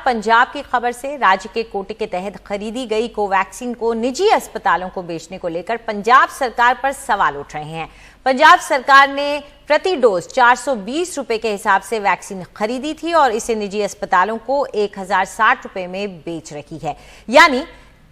पंजाब की खबर से राज्य के कोटे के तहत खरीदी गई कोवैक्सीन को निजी अस्पतालों को बेचने को लेकर पंजाब सरकार पर सवाल उठ रहे हैं। पंजाब सरकार ने प्रति डोज 420 रुपए के हिसाब से वैक्सीन खरीदी थी और इसे निजी अस्पतालों को 1060 रुपए में बेच रही है, यानी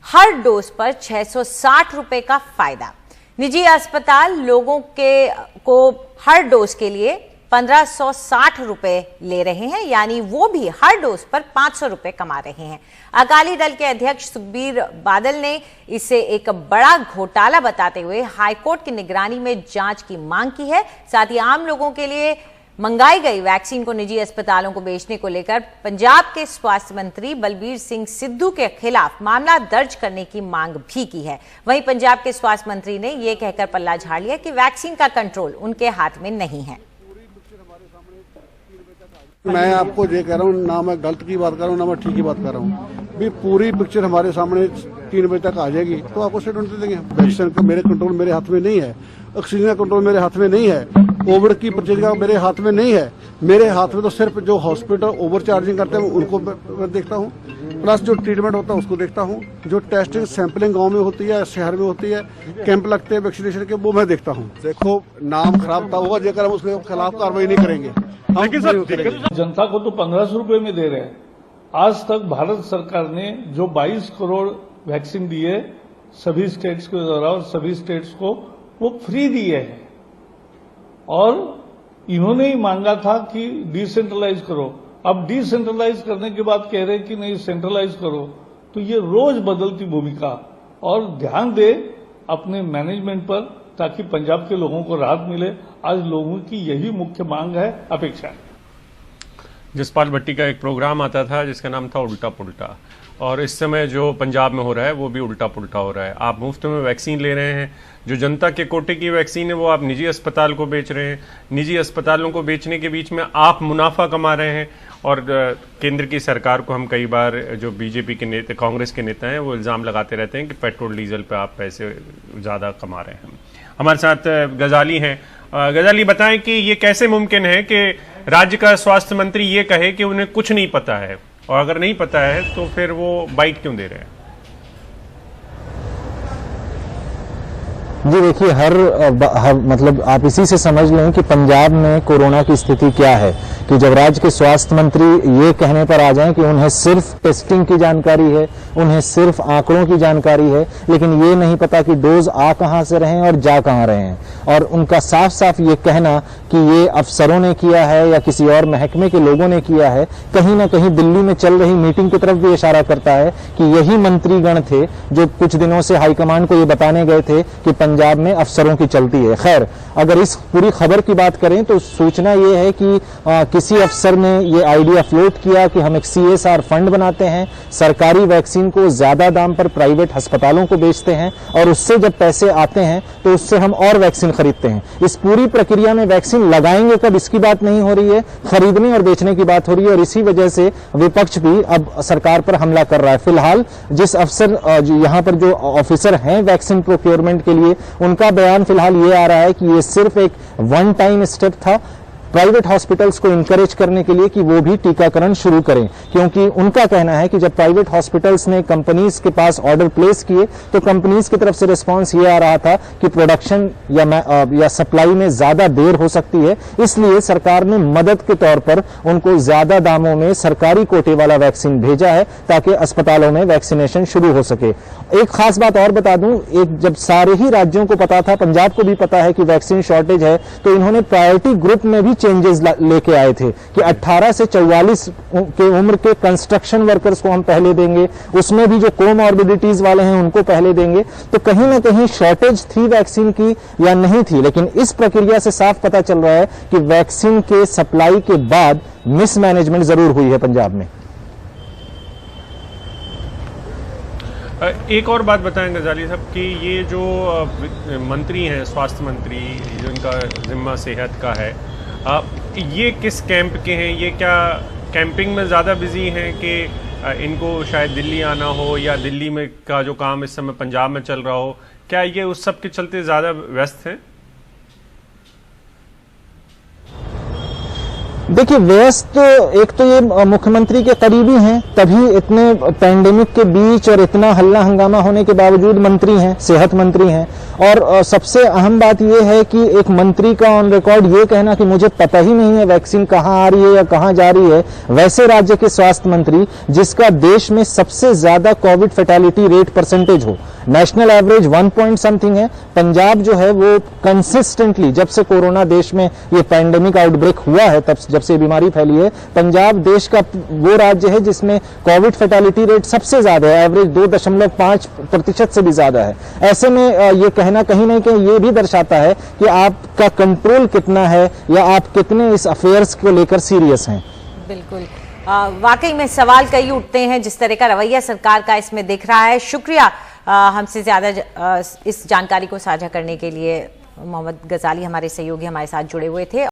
हर डोज पर 660 रुपए का फायदा। निजी अस्पताल लोगों को हर डोज के लिए 1560 रुपए ले रहे हैं, यानी वो भी हर डोज पर 500 रुपए कमा रहे हैं। अकाली दल के अध्यक्ष सुखबीर बादल ने इसे एक बड़ा घोटाला बताते हुए हाईकोर्ट की निगरानी में जांच की मांग की है। साथ ही आम लोगों के लिए मंगाई गई वैक्सीन को निजी अस्पतालों को बेचने को लेकर पंजाब के स्वास्थ्य मंत्री बलबीर सिंह सिद्धू के खिलाफ मामला दर्ज करने की मांग भी की है। वहीं पंजाब के स्वास्थ्य मंत्री ने यह कहकर पल्ला झाड़ लिया कि वैक्सीन का कंट्रोल उनके हाथ में नहीं है। मैं आपको ये कह रहा हूँ, ना मैं गलत की बात कर रहा हूँ ना मैं ठीक की बात कर रहा हूँ। भी पूरी पिक्चर हमारे सामने 3 बजे तक आ जाएगी तो आपको स्टेटमेंट दे देंगे। वैक्सीन का मेरे कंट्रोल मेरे हाथ में नहीं है, ऑक्सीजन का कंट्रोल मेरे हाथ में नहीं है, कोविड की परचेज का मेरे हाथ में नहीं है। मेरे हाथ में तो सिर्फ जो हॉस्पिटल ओवर चार्जिंग करते हैं उनको मैं देखता हूँ, प्लस जो ट्रीटमेंट होता है उसको देखता हूँ, जो टेस्टिंग सैंपलिंग गाँव में होती है, शहर में होती है, कैंप लगते हैं वैक्सीनेशन के, वो मैं देखता हूँ। देखो नाम खराब तब होगा जेकर हम उसके खिलाफ कार्रवाई नहीं करेंगे। लेकिन सर जनता को तो 1500 रुपए में दे रहे हैं। आज तक भारत सरकार ने जो 22 करोड़ वैक्सीन दी है सभी स्टेट्स के द्वारा और सभी स्टेट्स को वो फ्री दी है, और इन्होंने ही मांगा था कि डिसेंट्रलाइज करो। अब डिसेंट्रलाइज करने के बाद कह रहे हैं कि नहीं सेंट्रलाइज करो, तो ये रोज बदलती भूमिका। और ध्यान दे अपने मैनेजमेंट पर ताकि पंजाब के लोगों को राहत मिले। आज लोगों की यही मुख्य मांग है, अपेक्षा है। जसपाल भट्टी का एक प्रोग्राम आता था जिसका नाम था उल्टा पुल्टा, और इस समय जो पंजाब में हो रहा है वो भी उल्टा पुल्टा हो रहा है। आप मुफ्त में वैक्सीन ले रहे हैं, जो जनता के कोटे की वैक्सीन है वो आप निजी अस्पताल को बेच रहे हैं। निजी अस्पतालों को बेचने के बीच में आप मुनाफा कमा रहे हैं, और केंद्र की सरकार को हम कई बार, जो बीजेपी के नेता, कांग्रेस के नेता हैं, वो इल्ज़ाम लगाते रहते हैं कि पेट्रोल डीजल पे आप पैसे ज़्यादा कमा रहे हैं। हमारे साथ गजाली हैं। गजाली, बताएं कि ये कैसे मुमकिन है कि राज्य का स्वास्थ्य मंत्री ये कहे कि उन्हें कुछ नहीं पता है, और अगर नहीं पता है तो फिर वो बाइट क्यों दे रहे हैं? जी देखिए, हर मतलब आप इसी से समझ लें कि पंजाब में कोरोना की स्थिति क्या है कि जब राज्य के स्वास्थ्य मंत्री ये कहने पर आ जाएं कि उन्हें सिर्फ टेस्टिंग की जानकारी है, उन्हें सिर्फ आंकड़ों की जानकारी है, लेकिन ये नहीं पता कि डोज आ कहां से रहे हैं और जा कहां रहे हैं। और उनका साफ साफ ये कहना कि ये अफसरों ने किया है या किसी और महकमे के लोगों ने किया है, कहीं ना कहीं दिल्ली में चल रही मीटिंग की तरफ भी इशारा करता है कि यही मंत्रीगण थे जो कुछ दिनों से हाईकमान को ये बताने गए थे कि पंजाब में अफसरों की चलती है। खैर, अगर इस पूरी खबर की बात करें तो सूचना ये है कि किसी अफसर ने ये आइडिया फ्लोट किया कि हम एक CSR फंड बनाते हैं, सरकारी वैक्सीन को ज्यादा दाम पर प्राइवेट अस्पतालों को बेचते हैं, और उससे जब पैसे आते हैं तो उससे हम और वैक्सीन खरीदते हैं। इस पूरी प्रक्रिया में वैक्सीन लगाएंगे कब, इसकी बात नहीं हो रही है, खरीदने और बेचने की बात हो रही है। और इसी वजह से विपक्ष भी अब सरकार पर हमला कर रहा है। फिलहाल जिस अफसर यहाँ पर जो ऑफिसर हैं वैक्सीन प्रोक्योरमेंट के लिए, उनका बयान फिलहाल ये आ रहा है कि ये सिर्फ एक वन टाइम स्टेप था प्राइवेट हॉस्पिटल्स को इंकरेज करने के लिए कि वो भी टीकाकरण शुरू करें, क्योंकि उनका कहना है कि जब प्राइवेट हॉस्पिटल्स ने कंपनीज के पास ऑर्डर प्लेस किए तो कंपनीज की तरफ से रिस्पांस ये आ रहा था कि प्रोडक्शन या सप्लाई में ज्यादा देर हो सकती है, इसलिए सरकार ने मदद के तौर पर उनको ज्यादा दामों में सरकारी कोटे वाला वैक्सीन भेजा है ताकि अस्पतालों में वैक्सीनेशन शुरू हो सके। एक खास बात और बता दूं, जब सारे ही राज्यों को पता था, पंजाब को भी पता है कि वैक्सीन शॉर्टेज है, तो इन्होंने प्रायोरिटी ग्रुप में भी चेंजेस लेके आए थे कि 18 से 44 के उम्र के कंस्ट्रक्शन वर्कर्स को हम पहले देंगे, उसमें भी जो कोमॉर्बिडिटीज वाले हैं उनको पहले देंगे। तो कहीं ना कहीं शॉर्टेज थी वैक्सीन की या नहीं थी, लेकिन इस प्रक्रिया से साफ पता चल रहा है कि वैक्सीन के सप्लाई के बाद मिसमैनेजमेंट जरूर हुई है पंजाब में। एक और बात बताएं गजाली साहब कि ये जो मंत्री हैं, स्वास्थ्य मंत्री, जो इनका जिम्मा सेहत का है, ये किस कैंप के हैं? ये क्या कैंपिंग में ज़्यादा बिजी हैं कि इनको शायद दिल्ली आना हो, या दिल्ली में का जो काम इस समय पंजाब में चल रहा हो, क्या ये उस सब के चलते ज़्यादा व्यस्त हैं? देखिए व्यस्त एक तो ये मुख्यमंत्री के करीबी हैं, तभी इतने पैंडेमिक के बीच और इतना हल्ला हंगामा होने के बावजूद मंत्री हैं, सेहत मंत्री हैं। और सबसे अहम बात ये है कि एक मंत्री का ऑन रिकॉर्ड ये कहना कि मुझे पता ही नहीं है वैक्सीन कहाँ आ रही है या कहाँ जा रही है, वैसे राज्य के स्वास्थ्य मंत्री जिसका देश में सबसे ज्यादा कोविड फैटेलिटी रेट परसेंटेज हो, नेशनल एवरेज 1 पॉइंट समथिंग है। पंजाब जो है वो कंसिस्टेंटली जब से कोरोना देश में ये पैंडेमिक आउटब्रेक हुआ है, तब जब से बीमारी फैली है, पंजाब देश का वो राज्य है जिसमें कोविड फैटेलिटी रेट सबसे ज्यादा है, एवरेज 2.5% से भी ज्यादा है। ऐसे में ये कहना कहीं ना कहीं ये भी दर्शाता है कि आपका कंट्रोल कितना है या आप कितने इस अफेयर्स को लेकर सीरियस हैं। बिल्कुल, वाकई में सवाल कई उठते हैं जिस तरह का रवैया सरकार का इसमें दिख रहा है। शुक्रिया हमसे ज्यादा इस जानकारी को साझा करने के लिए। मोहम्मद गजाली हमारे सहयोगी हमारे साथ जुड़े हुए थे।